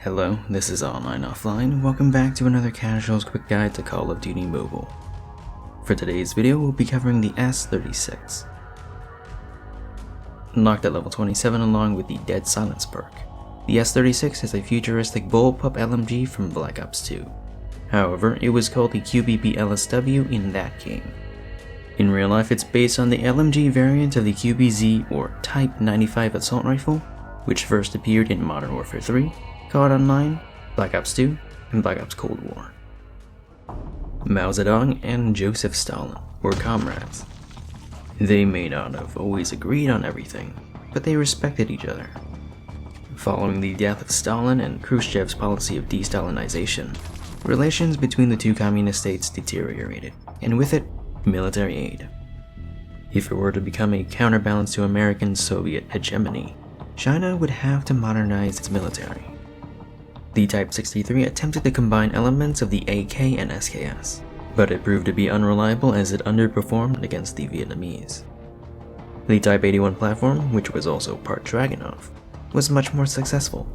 Hello, this is AnlineOffline. Welcome back to another casual's quick guide to Call of Duty Mobile. For today's video, we'll be covering the S36. Locked at level 27 along with the Dead Silence perk, the S36 is a futuristic bullpup LMG from Black Ops 2. However, it was called the QBB LSW in that game. In real life, it's based on the LMG variant of the QBZ or Type 95 assault rifle, which first appeared in Modern Warfare 3, COD Online, Black Ops 2, and Black Ops Cold War. Mao Zedong and Joseph Stalin were comrades. They may not have always agreed on everything, but they respected each other. Following the death of Stalin and Khrushchev's policy of de-Stalinization, relations between the two communist states deteriorated, and with it, military aid. If it were to become a counterbalance to American Soviet hegemony, China would have to modernize its military. The Type 63 attempted to combine elements of the AK and SKS, but it proved to be unreliable as it underperformed against the Vietnamese. The Type 81 platform, which was also part Dragunov, was much more successful,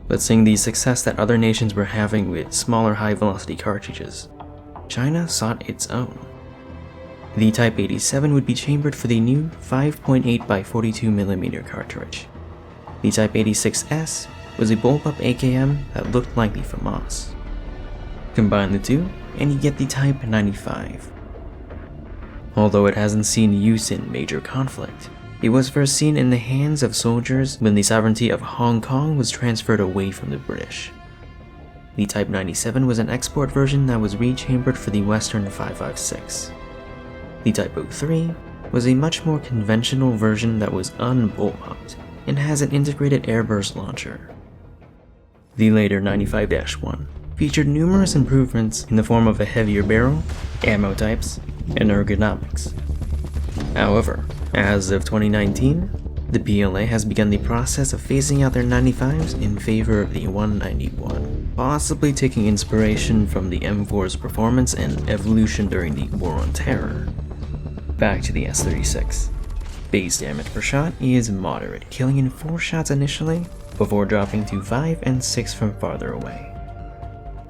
but seeing the success that other nations were having with smaller high-velocity cartridges, China sought its own. The Type 87 would be chambered for the new 5.8x42mm cartridge. The Type 86S was a bullpup AKM that looked like the FAMAS. Combine the two, and you get the Type 95. Although it hasn't seen use in major conflict, it was first seen in the hands of soldiers when the sovereignty of Hong Kong was transferred away from the British. The Type 97 was an export version that was rechambered for the Western 5.56. The Type 03 was a much more conventional version that was unbullpupped and has an integrated airburst launcher. The later 95-1 featured numerous improvements in the form of a heavier barrel, ammo types, and ergonomics. However, as of 2019, the PLA has begun the process of phasing out their 95s in favor of the 191, possibly taking inspiration from the M4's performance and evolution during the War on Terror. Back to the S36. Base damage per shot is moderate, killing in 4 shots initially, before dropping to 5 and 6 from farther away.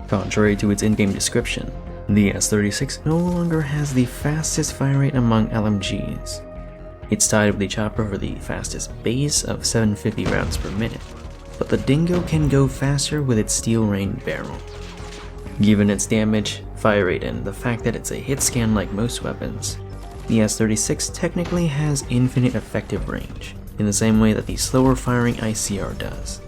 Contrary to its in-game description, the S36 no longer has the fastest fire rate among LMGs. It's tied with the Chopper for the fastest base of 750 rounds per minute, but the Dingo can go faster with its steel rain barrel. Given its damage, fire rate, and the fact that it's a hit scan like most weapons, the S36 technically has infinite effective range, in the same way that the slower firing ICR does.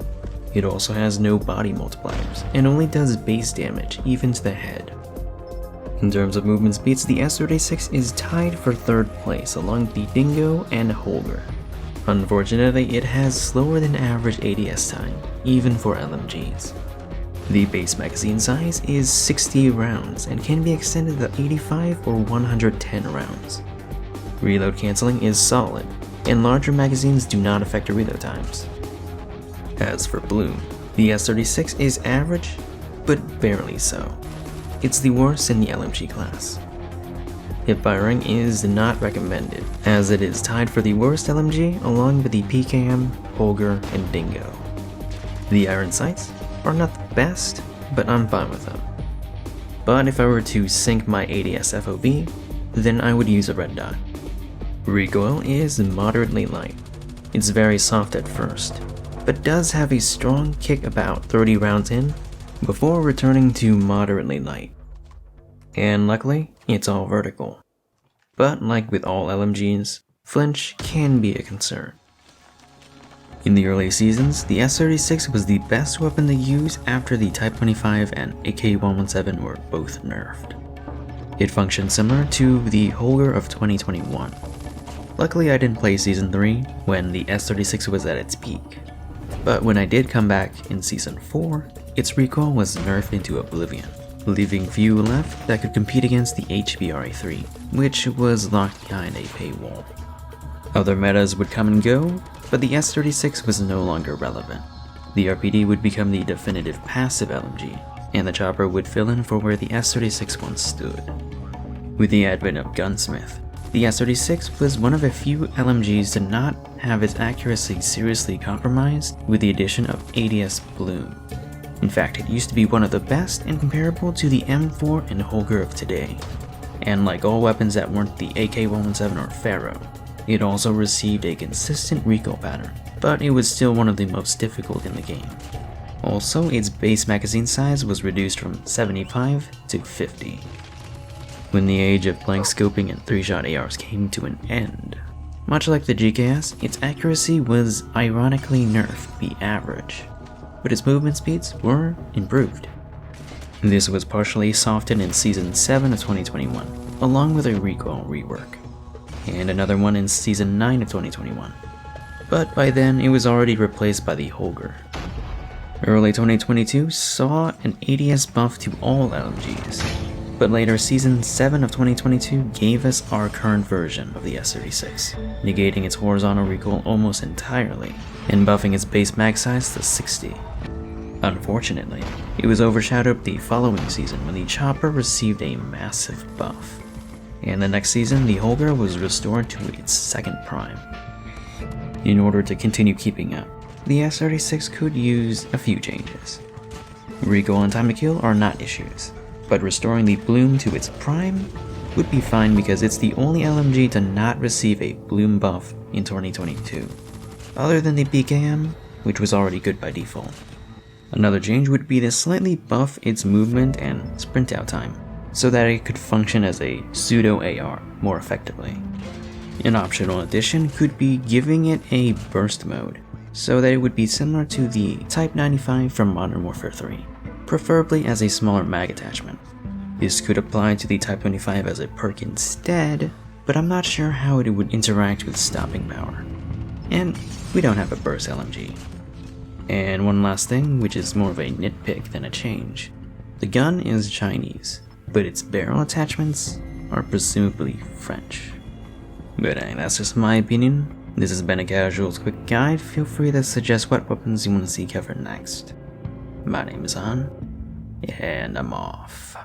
It also has no body multipliers, and only does base damage even to the head. In terms of movement speeds, the S36 is tied for 3rd place along the Dingo and Holger. Unfortunately, it has slower than average ADS time, even for LMGs. The base magazine size is 60 rounds and can be extended to 85 or 110 rounds. Reload cancelling is solid, and larger magazines do not affect reload times. As for bloom, the S36 is average, but barely so. It's the worst in the LMG class. Hip firing is not recommended, as it is tied for the worst LMG along with the PKM, Holger, and Dingo. The iron sights are not the best, but I'm fine with them. But if I were to sync my ADS FOV, then I would use a red dot. Recoil is moderately light. It's very soft at first, but does have a strong kick about 30 rounds in, before returning to moderately light. And luckily, it's all vertical. But like with all LMGs, flinch can be a concern. In the early seasons, the S36 was the best weapon to use after the Type 25 and AK-117 were both nerfed. It functioned similar to the Holger of 2021. Luckily, I didn't play Season 3 when the S36 was at its peak. But when I did come back in Season 4, its recoil was nerfed into oblivion, leaving few left that could compete against the HBRA3, which was locked behind a paywall. Other metas would come and go, but the S36 was no longer relevant. The RPD would become the definitive passive LMG, and the Chopper would fill in for where the S36 once stood. With the advent of Gunsmith, the S36 was one of a few LMGs to not have its accuracy seriously compromised with the addition of ADS bloom. In fact, it used to be one of the best and comparable to the M4 and Holger of today. And like all weapons that weren't the AK-117 or Pharaoh, it also received a consistent recoil pattern, but it was still one of the most difficult in the game. Also, its base magazine size was reduced from 75 to 50. When the age of blank scoping and 3-shot ARs came to an end, much like the GKS, its accuracy was ironically nerfed to be average, but its movement speeds were improved. This was partially softened in Season 7 of 2021, along with a recoil rework, and another one in Season 9 of 2021, but by then it was already replaced by the Holger. Early 2022 saw an ADS buff to all LMGs, but later Season 7 of 2022 gave us our current version of the S36, negating its horizontal recoil almost entirely, and buffing its base mag size to 60. Unfortunately, it was overshadowed the following season when the Chopper received a massive buff, and the next season the Holger was restored to its second prime. In order to continue keeping up, the S36 could use a few changes. Recoil and time to kill are not issues, but restoring the bloom to its prime would be fine because it's the only LMG to not receive a bloom buff in 2022, other than the BKM, which was already good by default. Another change would be to slightly buff its movement and sprint out time, so that it could function as a pseudo AR more effectively. An optional addition could be giving it a burst mode, so that it would be similar to the Type 95 from Modern Warfare 3, preferably as a smaller mag attachment. This could apply to the Type 25 as a perk instead, but I'm not sure how it would interact with stopping power. And we don't have a burst LMG. And one last thing, which is more of a nitpick than a change. The gun is Chinese, but its barrel attachments are presumably French. But that's just my opinion. This has been a Casual's quick guide. Feel free to suggest what weapons you want to see covered next. My name is Han, and I'm off.